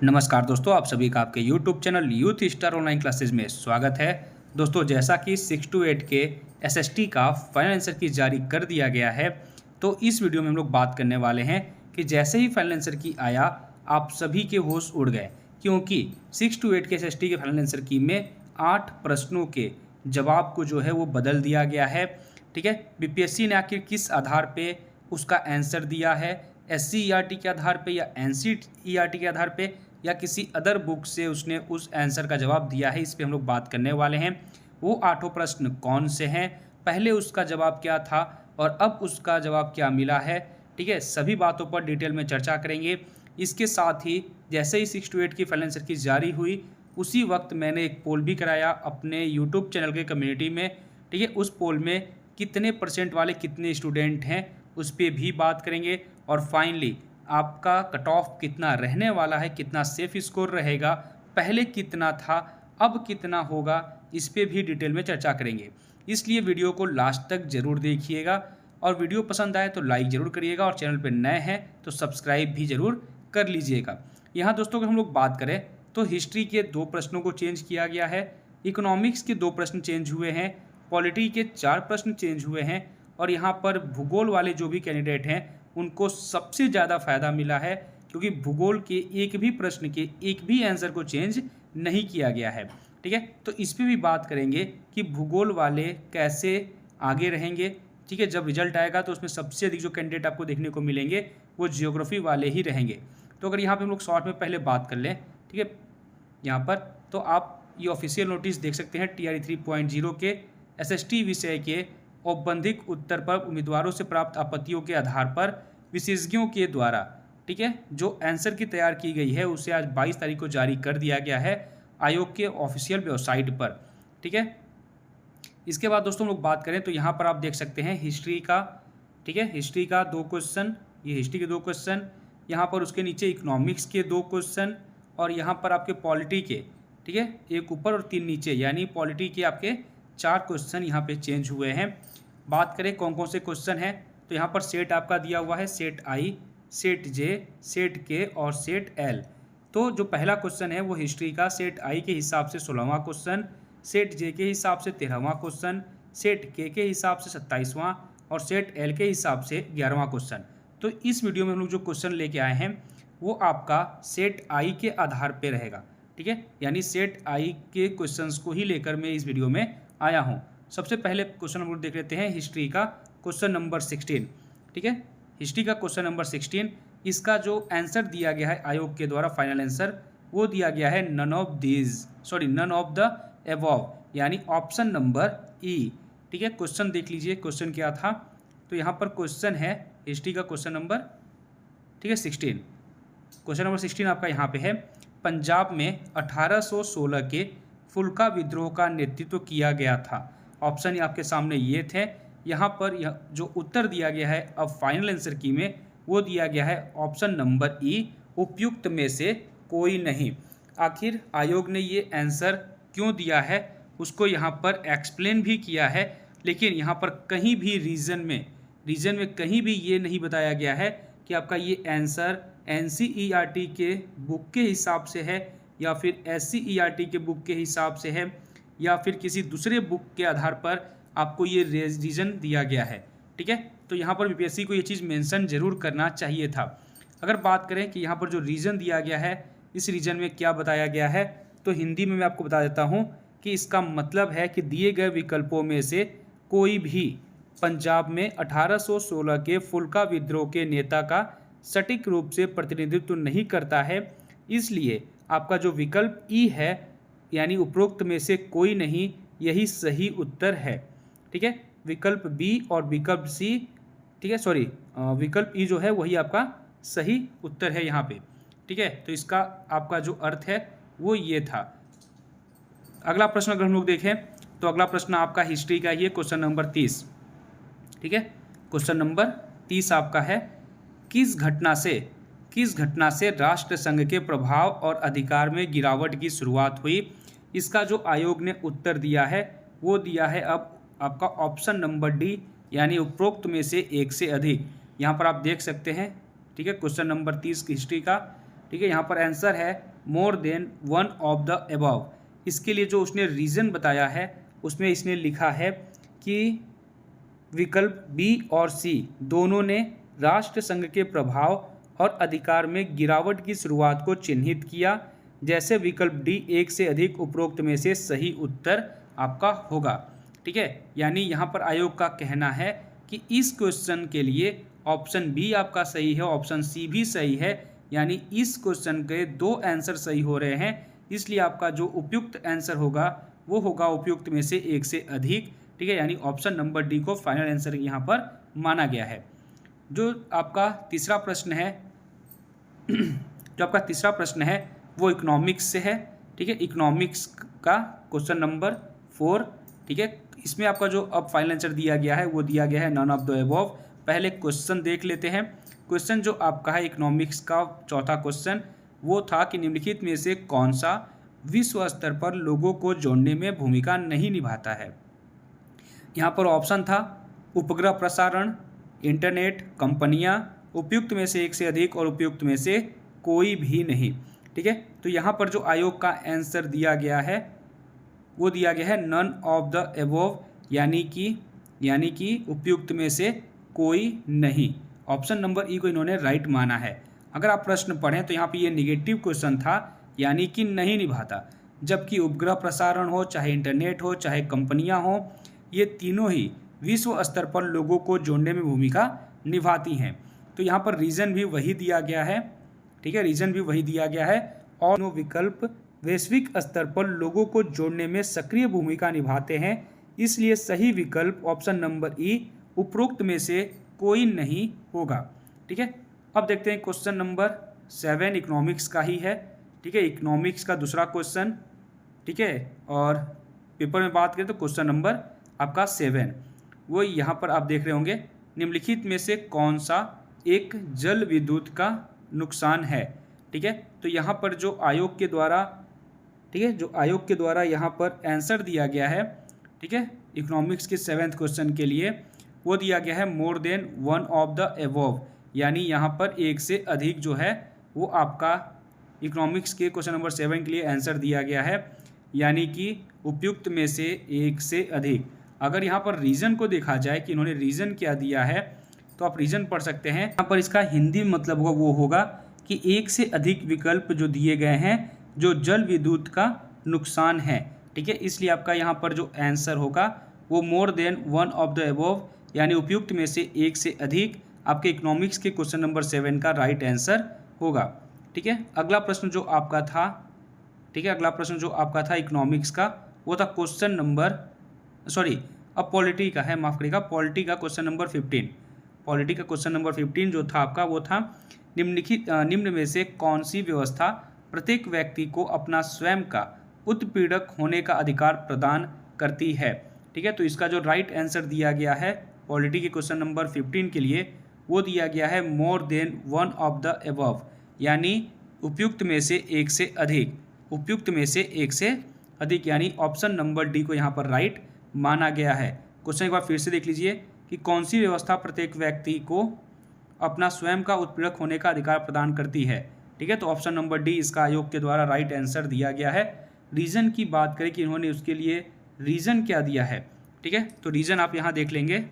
नमस्कार दोस्तों, आप सभी का आपके YouTube channel youth star online classes में स्वागत है। दोस्तों, जैसा कि 6 to 8 के एसएसटी का फाइनल आंसर की जारी कर दिया गया है, तो इस वीडियो में हम लोग बात करने वाले हैं कि जैसे ही फाइनल आंसर की आया, आप सभी के होश उड़ गए, क्योंकि 6 to 8 के एसएसटी के फाइनल आंसर की में 8 प्रश्नों के जवाब को जो है वो बदल दिया गया है। ठीक है, बीपीएससी ने आखिर किस आधार पे उसका आंसर दिया है, एससीईआरटी के आधार पे या एनसीईआरटी के आधार पे या किसी अदर बुक से उसने उस आंसर का जवाब दिया है, इस पे हम लोग बात करने वाले हैं। वो 8 प्रश्न कौन से हैं, पहले उसका जवाब क्या था और अब उसका जवाब क्या मिला है। ठीक है, सभी बातों पर डिटेल में चर्चा करेंगे। इसके साथ ही जैसे ही 6 to 8 की फाइनल आंसर की जारी हुई, उसी वक्त मैंने एक पोल भी कराया अपने यूट्यूब चैनल के कम्युनिटी में। ठीक है, उस पोल में कितने % वाले कितने स्टूडेंट हैं, उस पर भी बात करेंगे। और फाइनली आपका कट ऑफ कितना रहने वाला है, कितना सेफ स्कोर रहेगा, पहले कितना था अब कितना होगा, इस पे भी डिटेल में चर्चा करेंगे। इसलिए वीडियो को लास्ट तक ज़रूर देखिएगा और वीडियो पसंद आए तो लाइक ज़रूर करिएगा और चैनल पे नए हैं तो सब्सक्राइब भी ज़रूर कर लीजिएगा। यहाँ दोस्तों अगर हम लोग बात करें तो हिस्ट्री के 2 प्रश्नों को चेंज किया गया है, इकोनॉमिक्स के 2 प्रश्न चेंज हुए हैं, पॉलिटी के 4 प्रश्न चेंज हुए हैं और यहाँ पर भूगोल वाले जो भी कैंडिडेट हैं उनको सबसे ज़्यादा फ़ायदा मिला है, क्योंकि भूगोल के एक भी प्रश्न के एक भी आंसर को चेंज नहीं किया गया है। ठीक है, तो इस पर भी बात करेंगे कि भूगोल वाले कैसे आगे रहेंगे। ठीक है, जब रिजल्ट आएगा तो उसमें सबसे अधिक जो कैंडिडेट आपको देखने को मिलेंगे वो जियोग्राफी वाले ही रहेंगे। तो अगर यहाँ पर हम लोग शॉर्ट में पहले बात कर लें, ठीक है, यहाँ पर तो आप ये ऑफिशियल नोटिस देख सकते हैं TRE 3.0 के SST विषय के औपबंधिक उत्तर पर उम्मीदवारों से प्राप्त आपत्तियों के आधार पर विशेषज्ञों के द्वारा, ठीक है, जो आंसर की तैयार की गई है उसे आज 22 तारीख को जारी कर दिया गया है आयोग के ऑफिशियल वेबसाइट पर। ठीक है, इसके बाद दोस्तों हम लोग बात करें तो यहाँ पर आप देख सकते हैं हिस्ट्री का, ठीक है, हिस्ट्री का 2 क्वेश्चन, ये हिस्ट्री के 2 क्वेश्चन, यहाँ पर उसके नीचे इकोनॉमिक्स के 2 क्वेश्चन और यहाँ पर आपके पॉलिटी के, ठीक है, एक ऊपर और 3 नीचे, यानी पॉलिटी के आपके 4 क्वेश्चन यहाँ पे चेंज हुए हैं। बात करें कौन कौन से क्वेश्चन हैं तो यहाँ पर सेट आपका दिया हुआ है, सेट आई, सेट जे, सेट के और सेट एल। तो जो पहला क्वेश्चन है वो हिस्ट्री का सेट आई के हिसाब से 16वां क्वेश्चन, सेट जे के हिसाब से 13वां क्वेश्चन, सेट के हिसाब से 27वां और सेट एल के हिसाब से 11वां क्वेश्चन। तो इस वीडियो में हम लोग जो क्वेश्चन लेके आए हैं वो आपका सेट आई के आधार पर रहेगा। ठीक है, यानी सेट आई के क्वेश्चंस को ही लेकर मैं इस वीडियो में आया हूँ। सबसे पहले क्वेश्चन हम लोग देख लेते हैं हिस्ट्री का क्वेश्चन नंबर 16। ठीक है, हिस्ट्री का क्वेश्चन नंबर 16, इसका जो आंसर दिया गया है आयोग के द्वारा फाइनल आंसर, वो दिया गया है नन ऑफ द एबव, यानी ऑप्शन नंबर ई। ठीक है, क्वेश्चन देख लीजिए क्वेश्चन क्या था। तो यहाँ पर क्वेश्चन है हिस्ट्री का क्वेश्चन नंबर, ठीक है, 16। क्वेश्चन नंबर 16 आपका यहाँ पे है, पंजाब में 1816 के फुल्का विद्रोह का नेतृत्व किया गया था। ऑप्शन आपके सामने ये थे। यहाँ पर जो उत्तर दिया गया है अब फाइनल आंसर की में, वो दिया गया है ऑप्शन नंबर ई, उपयुक्त में से कोई नहीं। आखिर आयोग ने ये आंसर क्यों दिया है उसको यहाँ पर एक्सप्लेन भी किया है, लेकिन यहाँ पर कहीं भी रीज़न में कहीं भी ये नहीं बताया गया है कि आपका ये आंसर NCERT के बुक के हिसाब से है या फिर SCERT के बुक के हिसाब से है या फिर किसी दूसरे बुक के आधार पर आपको ये रीज़न दिया गया है। ठीक है, तो यहाँ पर बीपीएससी को ये चीज़ मेंशन जरूर करना चाहिए था। अगर बात करें कि यहाँ पर जो रीज़न दिया गया है, इस रीज़न में क्या बताया गया है, तो हिंदी में मैं आपको बता देता हूँ कि इसका मतलब है कि दिए गए विकल्पों में से कोई भी पंजाब में 1816 के फुल्का विद्रोह के नेता का सटीक रूप से प्रतिनिधित्व नहीं करता है, इसलिए आपका जो विकल्प ई है यानी उपरोक्त में से कोई नहीं, यही सही उत्तर है। ठीक है, विकल्प बी और विकल्प सी, ठीक है, सॉरी, विकल्प ई जो है वही आपका सही उत्तर है यहाँ पे। ठीक है, तो इसका आपका जो अर्थ है वो ये था। अगला प्रश्न अगर हम लोग देखें तो अगला प्रश्न आपका हिस्ट्री का ही है, क्वेश्चन नंबर 30। ठीक है, क्वेश्चन नंबर 30 आपका है, किस घटना से राष्ट्रसंघ के प्रभाव और अधिकार में गिरावट की शुरुआत हुई। इसका जो आयोग ने उत्तर दिया है वो दिया है अब आपका ऑप्शन नंबर डी, यानी उपरोक्त में से एक से अधिक। यहाँ पर आप देख सकते हैं। ठीक है, क्वेश्चन नंबर 30 हिस्ट्री का, ठीक है, यहाँ पर आंसर है more than one of the above. इसके लिए जो उसने रीज़न बताया है उसमें इसने लिखा है कि विकल्प बी और सी दोनों ने राष्ट्रसंघ के प्रभाव और अधिकार में गिरावट की शुरुआत को चिन्हित किया, जैसे विकल्प डी एक से अधिक उपरोक्त में से सही उत्तर आपका होगा। ठीक है, यानी यहाँ पर आयोग का कहना है कि इस क्वेश्चन के लिए ऑप्शन बी आपका सही है, ऑप्शन सी भी सही है, यानी इस क्वेश्चन के दो आंसर सही हो रहे हैं, इसलिए आपका जो उपयुक्त आंसर होगा वो होगा उपयुक्त में से एक से अधिक। ठीक है, यानी ऑप्शन नंबर डी को फाइनल आंसर यहाँ पर माना गया है। जो आपका तीसरा प्रश्न है वो इकोनॉमिक्स से है। ठीक है, इकोनॉमिक्स का क्वेश्चन नंबर 4। ठीक है, इसमें आपका जो अब फाइनल आंसर दिया गया है वो दिया गया है नन ऑफ द अबव। पहले क्वेश्चन देख लेते हैं। क्वेश्चन जो आपका है इकोनॉमिक्स का चौथा क्वेश्चन वो था कि निम्नलिखित में से कौन सा विश्व स्तर पर लोगों को जोड़ने में भूमिका नहीं निभाता है। यहाँ पर ऑप्शन था उपग्रह प्रसारण, इंटरनेट, कंपनियाँ, उपयुक्त में से एक से अधिक और उपयुक्त में से कोई भी नहीं। ठीक है, तो यहाँ पर जो आयोग का आंसर दिया गया है वो दिया गया है नन ऑफ द अबव, यानी कि उपयुक्त में से कोई नहीं। ऑप्शन नंबर ई को इन्होंने राइट माना है। अगर आप प्रश्न पढ़ें तो यहाँ पे ये निगेटिव क्वेश्चन था, यानी कि नहीं निभाता, जबकि उपग्रह प्रसारण हो, चाहे इंटरनेट हो, चाहे कंपनियां हो, ये तीनों ही विश्व स्तर पर लोगों को जोड़ने में भूमिका निभाती हैं। तो यहाँ पर रीज़न भी वही दिया गया है। ठीक है, रीज़न भी वही दिया गया है और वो विकल्प वैश्विक स्तर पर लोगों को जोड़ने में सक्रिय भूमिका निभाते हैं, इसलिए सही विकल्प ऑप्शन नंबर ई उपरोक्त में से कोई नहीं होगा। ठीक है, अब देखते हैं क्वेश्चन नंबर 7 इकोनॉमिक्स का ही है। ठीक है, इकोनॉमिक्स का दूसरा क्वेश्चन। ठीक है, और पेपर में बात करें तो क्वेश्चन नंबर आपका 7 वो यहाँ पर आप देख रहे होंगे, निम्नलिखित में से कौन सा एक जल विद्युत का नुकसान है। ठीक है, तो यहाँ पर जो आयोग के द्वारा यहाँ पर आंसर दिया गया है, ठीक है, इकोनॉमिक्स के 7th क्वेश्चन के लिए वो दिया गया है more than one of the above, यानी यहाँ पर एक से अधिक जो है वो आपका इकोनॉमिक्स के क्वेश्चन नंबर 7 के लिए आंसर दिया गया है, यानी कि उपयुक्त में से एक से अधिक। अगर यहाँ पर रीज़न को देखा जाए कि इन्होंने रीज़न क्या दिया है तो आप रीज़न पढ़ सकते हैं। यहाँ पर इसका हिंदी मतलब वो होगा कि एक से अधिक विकल्प जो दिए गए हैं जो जल विद्युत का नुकसान है। ठीक है, इसलिए आपका यहाँ पर जो आंसर होगा वो more than one of the above, यानी उपयुक्त में से एक से अधिक आपके इकोनॉमिक्स के क्वेश्चन नंबर 7 का राइट आंसर होगा। ठीक है, अगला प्रश्न जो आपका था इकोनॉमिक्स का वो था क्वेश्चन नंबर अब पॉलिटी का है, माफ करिएगा, पॉलिटी का क्वेश्चन नंबर 15। पॉलिटी का क्वेश्चन नंबर 15 जो था आपका वो था निम्न में से कौन सी व्यवस्था प्रत्येक व्यक्ति को अपना स्वयं का उत्पीड़क होने का अधिकार प्रदान करती है। ठीक है, तो इसका जो राइट आंसर दिया गया है पॉलिटी के क्वेश्चन नंबर 15 के लिए वो दिया गया है more than one of the above, यानी उपयुक्त में से एक से अधिक, यानी ऑप्शन नंबर डी को यहाँ पर राइट माना गया है। क्वेश्चन एक बार फिर से देख लीजिए कि कौन सी व्यवस्था प्रत्येक व्यक्ति को अपना स्वयं का उत्पीड़क होने का अधिकार प्रदान करती है। ठीक है, तो ऑप्शन नंबर डी इसका आयोग के द्वारा राइट आंसर दिया गया है। रीज़न की बात करें कि इन्होंने उसके लिए रीज़न क्या दिया है। ठीक है, तो रीज़न आप यहाँ देख लेंगे,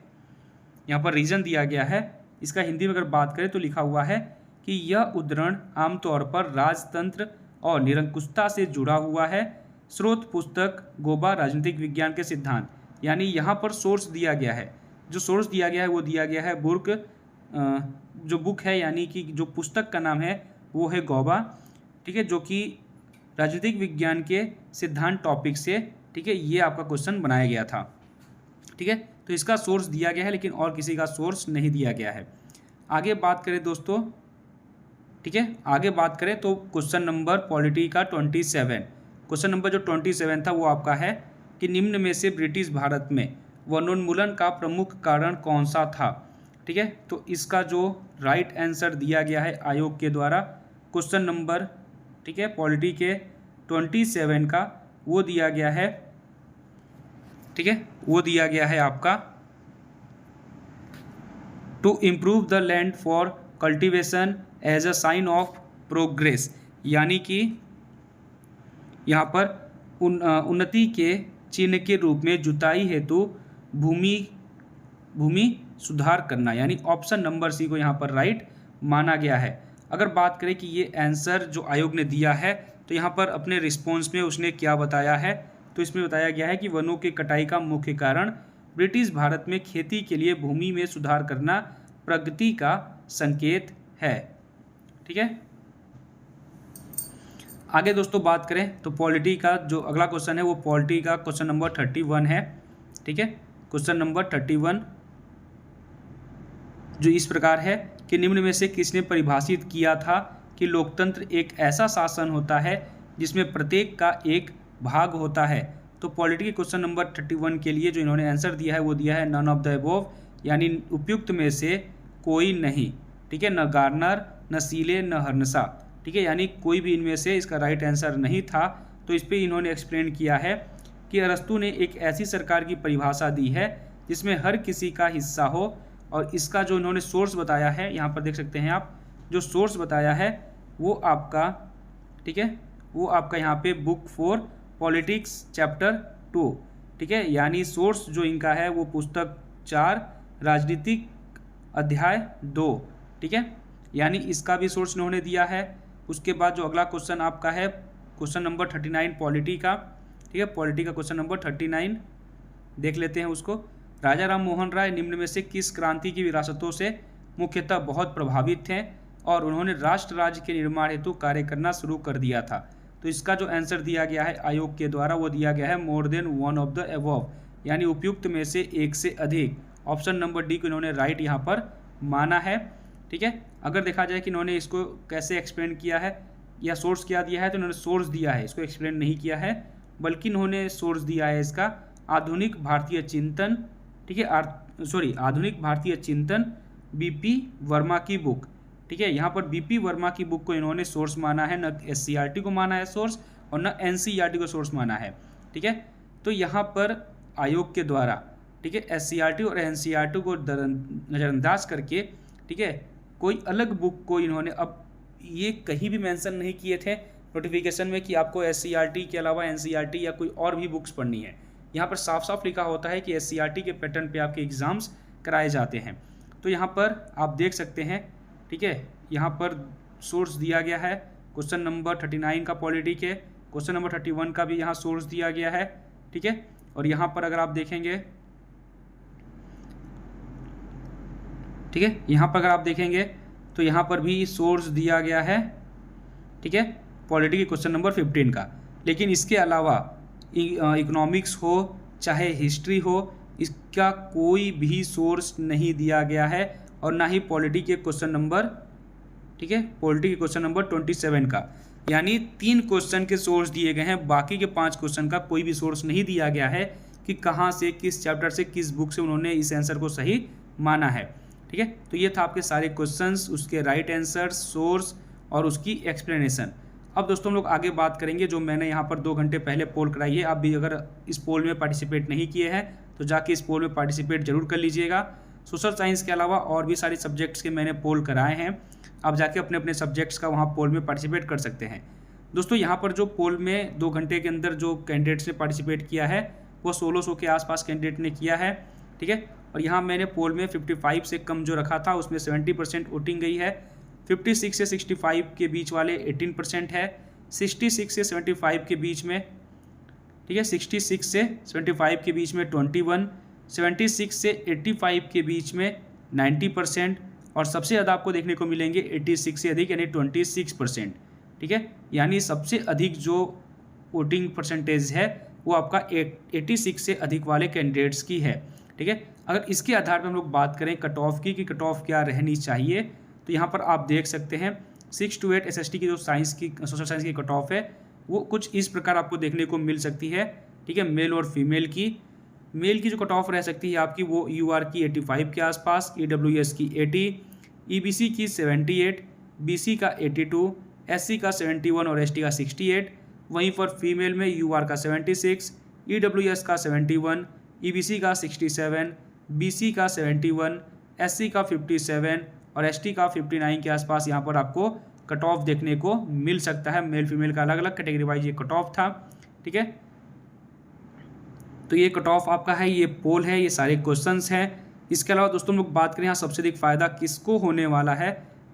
यहाँ पर रीज़न दिया गया है। इसका हिंदी में अगर बात करें तो लिखा हुआ है कि यह उद्धरण आमतौर पर राजतंत्र और निरंकुशता से जुड़ा हुआ है। स्रोत पुस्तक गोबा राजनीतिक विज्ञान के सिद्धांत, यानी यहाँ पर सोर्स दिया गया है। जो सोर्स दिया गया है वो दिया गया है जो बुक है, यानी कि जो पुस्तक का नाम है वो है गौबा। ठीक है, जो कि राजनीतिक विज्ञान के सिद्धांत टॉपिक से, ठीक है, ये आपका क्वेश्चन बनाया गया था। ठीक है, तो इसका सोर्स दिया गया है लेकिन और किसी का सोर्स नहीं दिया गया है। आगे बात करें दोस्तों, ठीक है, आगे बात करें तो क्वेश्चन नंबर पॉलिटी का 27, क्वेश्चन नंबर जो 27 था वो आपका है कि निम्न में से ब्रिटिश भारत में वनोन्मूलन का प्रमुख कारण कौन सा था। ठीक है, तो इसका जो राइट आंसर दिया गया है आयोग के द्वारा क्वेश्चन नंबर, ठीक है, पॉलिटी के 27 का वो दिया गया है। ठीक है, वो दिया गया है आपका to improve the land for cultivation as a sign of progress, यानी कि यहाँ पर उन्नति के चिन्ह के रूप में जुताई हेतु भूमि सुधार करना, यानी ऑप्शन नंबर सी को यहाँ पर राइट माना गया है। अगर बात करें कि ये आंसर जो आयोग ने दिया है तो यहाँ पर अपने रिस्पॉन्स में उसने क्या बताया है, तो इसमें बताया गया है कि वनों की कटाई का मुख्य कारण ब्रिटिश भारत में खेती के लिए भूमि में सुधार करना प्रगति का संकेत है। ठीक है, आगे दोस्तों बात करें तो पॉलिटी का जो अगला क्वेश्चन है वो पॉलिटी का क्वेश्चन नंबर 31 है। ठीक है, क्वेश्चन नंबर 31 जो इस प्रकार है कि निम्न में से किसने परिभाषित किया था कि लोकतंत्र एक ऐसा शासन होता है जिसमें प्रत्येक का एक भाग होता है। तो पॉलिटी के क्वेश्चन नंबर 31 के लिए जो इन्होंने आंसर दिया है वो दिया है नन ऑफ द अबोव, यानी उपयुक्त में से कोई नहीं। ठीक है, न गार्नर, न सीले, न हर्नसा। ठीक है, यानी कोई भी इनमें से इसका राइट आंसर नहीं था। तो इस पर इन्होंने एक्सप्लेन किया है कि अरस्तु ने एक ऐसी सरकार की परिभाषा दी है जिसमें हर किसी का हिस्सा हो, और इसका जो इन्होंने सोर्स बताया है यहाँ पर देख सकते हैं आप, जो सोर्स बताया है वो आपका, ठीक है, वो आपका यहाँ पे बुक 4 पॉलिटिक्स चैप्टर 2। ठीक है, यानी सोर्स जो इनका है वो पुस्तक 4 राजनीतिक अध्याय 2। ठीक है, यानी इसका भी सोर्स इन्होंने दिया है। उसके बाद जो अगला क्वेश्चन आपका है क्वेश्चन नंबर 39 पॉलिटी का। ठीक है, पॉलिटी का क्वेश्चन नंबर 39 देख लेते हैं उसको। राजा राम मोहन राय निम्न में से किस क्रांति की विरासतों से मुख्यतः बहुत प्रभावित थे और उन्होंने राष्ट्र राज्य के निर्माण हेतु कार्य करना शुरू कर दिया था। तो इसका जो आंसर दिया गया है आयोग के द्वारा वो दिया गया है more than one of the above, यानी उपयुक्त में से एक से अधिक। ऑप्शन नंबर डी को इन्होंने राइट यहाँ पर माना है। ठीक है, अगर देखा जाए कि इन्होंने इसको कैसे एक्सप्लेन किया है या सोर्स क्या दिया है, तो इन्होंने सोर्स दिया है, इसको एक्सप्लेन नहीं किया है, बल्कि इन्होंने सोर्स दिया है इसका आधुनिक भारतीय चिंतन। ठीक है, आधुनिक भारतीय चिंतन बीपी वर्मा की बुक। ठीक है, यहाँ पर बीपी वर्मा की बुक को इन्होंने सोर्स माना है, न एससीईआरटी को माना है सोर्स और न एनसीईआरटी को सोर्स माना है। ठीक है, तो यहाँ पर आयोग के द्वारा, ठीक है, एससीईआरटी और एनसीईआरटी को नज़रअंदाज करके, ठीक है, कोई अलग बुक को इन्होंने, अब ये कहीं भी मेंशन नहीं किए थे नोटिफिकेशन में कि आपको एससीईआरटी के अलावा एनसीईआरटी या कोई और भी बुक्स पढ़नी है। यहाँ पर साफ साफ लिखा होता है कि एससीईआरटी के पैटर्न पे आपके एग्ज़ाम्स कराए जाते हैं। तो यहाँ पर आप देख सकते हैं, ठीक है, यहाँ पर सोर्स दिया गया है क्वेश्चन नंबर 39 का पॉलिटी के, क्वेश्चन नंबर 31 का भी यहाँ सोर्स दिया गया है। ठीक है, और यहाँ पर अगर आप देखेंगे, ठीक है, यहाँ पर अगर आप देखेंगे तो यहाँ पर भी सोर्स दिया गया है। ठीक है, पॉलिटी के क्वेश्चन नंबर 15 का। लेकिन इसके अलावा इकोनॉमिक्स हो चाहे हिस्ट्री हो, इसका कोई भी सोर्स नहीं दिया गया है, और ना ही पॉलिटी के क्वेश्चन नंबर, ठीक है, पॉलिटी के क्वेश्चन नंबर 27 का। यानी 3 क्वेश्चन के सोर्स दिए गए हैं, बाकी के 5 क्वेश्चन का कोई भी सोर्स नहीं दिया गया है कि कहाँ से, किस चैप्टर से, किस बुक से उन्होंने इस आंसर को सही माना है। ठीक है, तो ये था आपके सारे क्वेश्चंस, उसके राइट आंसर, सोर्स और उसकी एक्सप्लेनेशन। अब दोस्तों हम लोग आगे बात करेंगे जो मैंने यहाँ पर 2 घंटे पहले पोल कराई है। आप भी अगर इस पोल में पार्टिसिपेट नहीं किए हैं तो जाके इस पोल में पार्टिसिपेट जरूर कर लीजिएगा। सोशल साइंस के अलावा और भी सारे सब्जेक्ट्स के मैंने पोल कराए हैं, आप जाके अपने अपने सब्जेक्ट्स का वहाँ पोल में पार्टिसिपेट कर सकते हैं। दोस्तों यहाँ पर जो पोल में 2 घंटे के अंदर जो कैंडिडेट्स ने पार्टिसिपेट किया है वो 1600 के आसपास कैंडिडेट ने किया है। ठीक है, और यहाँ मैंने पोल में 55 से कम जो रखा था उसमें 70% वोटिंग गई है। 56 से 65 के बीच वाले 18% है। 66 से 75 के बीच में, ठीक है, 66 से 75 के बीच में 21, 76 से 85 के बीच में 90%, और सबसे ज़्यादा आपको देखने को मिलेंगे 86 से अधिक यानी 26%। ठीक है, यानी सबसे अधिक जो वोटिंग परसेंटेज है वो आपका 86 से अधिक वाले कैंडिडेट्स की है। ठीक है, अगर इसके आधार पर हम लोग बात करें कट ऑफ की कि कट ऑफ क्या रहनी चाहिए, तो यहाँ पर आप देख सकते हैं 6 to 8 एसएसटी की जो साइंस की, सोशल साइंस की कट ऑफ है वो कुछ इस प्रकार आपको देखने को मिल सकती है। ठीक है, मेल और फीमेल की, मेल की जो कट ऑफ रह सकती है आपकी वो यूआर की 85 के आसपास, ईडब्ल्यूएस की 80, ईबीसी की 78, बीसी का 82, एससी का 71 और एसटी का 68। वहीं पर फीमेल में यूआर का 76, ईडब्ल्यूएस का 71, ईबीसी का 67, बीसी का 71, एससी का 57 और एसटी का 59 के आसपास यहाँ पर आपको कट ऑफ देखने को मिल सकता है। मेल फीमेल का अलग अलग कैटेगरी वाइज ये कट ऑफ था, ठीक है। तो ये कट ऑफ आपका है, ये पोल है, ये सारे क्वेश्चंस हैं। इसके अलावा दोस्तों हम लोग बात करें यहाँ सबसे अधिक फ़ायदा किसको होने वाला है,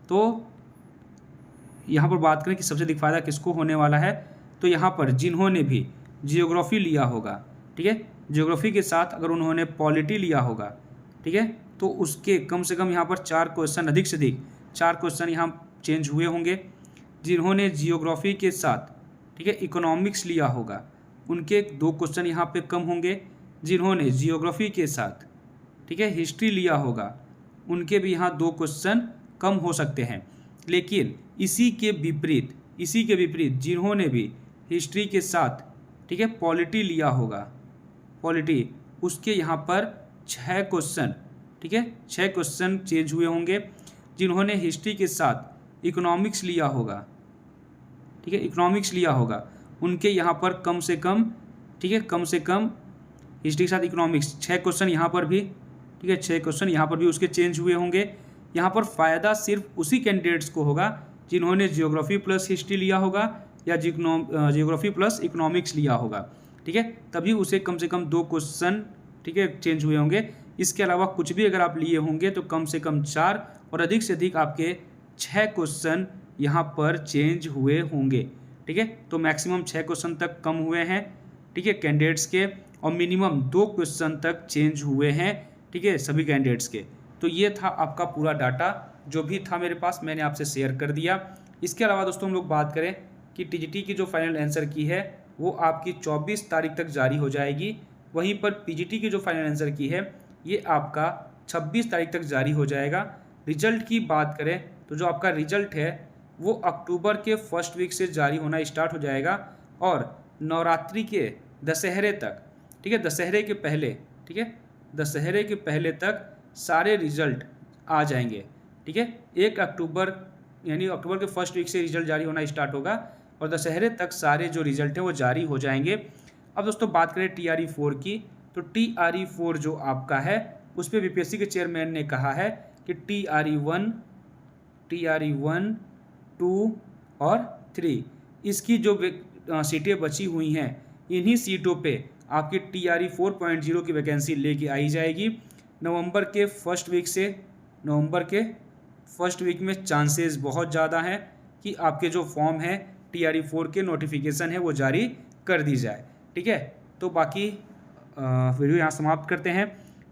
तो यहाँ पर बात करें कि सबसे अधिक फ़ायदा किसको होने वाला है, तो यहाँ पर जिन्होंने भी जियोग्राफी लिया होगा, ठीक है, जियोग्राफी के साथ अगर उन्होंने पॉलिटी लिया होगा, ठीक है, तो उसके कम से कम यहाँ पर 4 क्वेश्चन, अधिक से अधिक 4 क्वेश्चन यहाँ चेंज हुए होंगे। जिन्होंने जियोग्राफी के साथ, ठीक है, इकोनॉमिक्स लिया होगा, उनके 2 क्वेश्चन यहाँ पे कम होंगे। जिन्होंने जियोग्राफी के साथ, ठीक है, हिस्ट्री लिया होगा, उनके भी यहाँ 2 क्वेश्चन कम हो सकते हैं। लेकिन इसी के विपरीत जिन्होंने भी हिस्ट्री के साथ, ठीक है, पॉलिटी लिया होगा, पॉलिटी, उसके यहाँ पर 6 क्वेश्चन, ठीक है, 6 क्वेश्चन चेंज हुए होंगे। जिन्होंने हिस्ट्री के साथ इकोनॉमिक्स लिया होगा, ठीक है, इकोनॉमिक्स लिया होगा, उनके यहाँ पर कम से कम, ठीक है, कम से कम हिस्ट्री के साथ इकोनॉमिक्स 6 क्वेश्चन यहाँ पर भी, ठीक है, 6 क्वेश्चन यहाँ पर भी उसके चेंज हुए होंगे। यहाँ पर फ़ायदा सिर्फ उसी कैंडिडेट्स को होगा जिन्होंने जियोग्राफी प्लस हिस्ट्री लिया होगा या जियोग्राफी प्लस इकोनॉमिक्स लिया होगा, ठीक है, तभी उसे कम से कम 2 क्वेश्चन, ठीक है, चेंज हुए होंगे। इसके अलावा कुछ भी अगर आप लिए होंगे तो कम से कम 4 और अधिक से अधिक आपके 6 क्वेश्चन यहाँ पर चेंज हुए होंगे, ठीक है। तो मैक्सिमम 6 क्वेश्चन तक कम हुए हैं, ठीक है, कैंडिडेट्स के, और मिनिमम 2 क्वेश्चन तक चेंज हुए हैं, ठीक है, सभी कैंडिडेट्स के। तो ये था आपका पूरा डाटा जो भी था मेरे पास, मैंने आपसे शेयर कर दिया। इसके अलावा दोस्तों हम लोग बात करें कि टीजीटी की जो फाइनल आंसर की है वो आपकी 24 तारीख तक जारी हो जाएगी। वहीं पर पीजीटी की जो फाइनल आंसर की है ये आपका 26 तारीख तक जारी हो जाएगा। रिजल्ट की बात करें तो जो आपका रिजल्ट है वो अक्टूबर के फर्स्ट वीक से जारी होना स्टार्ट हो जाएगा, और नवरात्रि के दशहरे तक, ठीक है, दशहरे के पहले, ठीक है, दशहरे के पहले तक सारे रिजल्ट आ जाएंगे, ठीक है। 1 अक्टूबर यानी अक्टूबर के फर्स्ट वीक से रिजल्ट जारी होना स्टार्ट होगा और दशहरे तक सारे जो रिजल्ट हैं वो जारी हो जाएंगे। अब दोस्तों बात करें TRE4 की, तो TRE4 जो आपका है उस पर बीपीएससी के चेयरमैन ने कहा है कि TRE1, 2 और 3 इसकी जो सीटें बची हुई हैं, इन्हीं सीटों पे आपकी TRE4.0 की वैकेंसी लेके आई जाएगी। नवंबर के फर्स्ट वीक में चांसेस बहुत ज़्यादा हैं कि आपके जो फॉर्म है TRE4 के नोटिफिकेशन है वो जारी कर दी जाए, ठीक है। तो बाकी वीडियो यहाँ समाप्त करते हैं।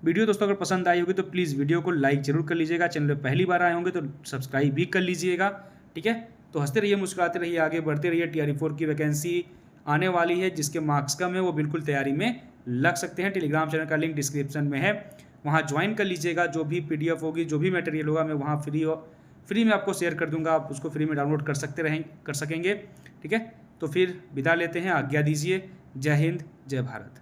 वीडियो दोस्तों अगर पसंद आई होगी तो प्लीज़ वीडियो को लाइक जरूर कर लीजिएगा। चैनल पर पहली बार आए होंगे तो सब्सक्राइब भी कर लीजिएगा, ठीक है। तो हंसते रहिए, मुस्कुराते रहिए, आगे बढ़ते रहिए। TRE4 की वैकेंसी आने वाली है, जिसके मार्क्स कम है वो बिल्कुल तैयारी में लग सकते हैं। टेलीग्राम चैनल का लिंक डिस्क्रिप्शन में है, वहाँ ज्वाइन कर लीजिएगा। जो भी PDF होगी, जो भी मटेरियल होगा, मैं वहाँ फ्री में आपको शेयर कर दूंगा, आप उसको फ्री में डाउनलोड कर सकेंगे, ठीक है। तो फिर विदा लेते हैं, आज्ञा दीजिए। जय हिंद, जय भारत।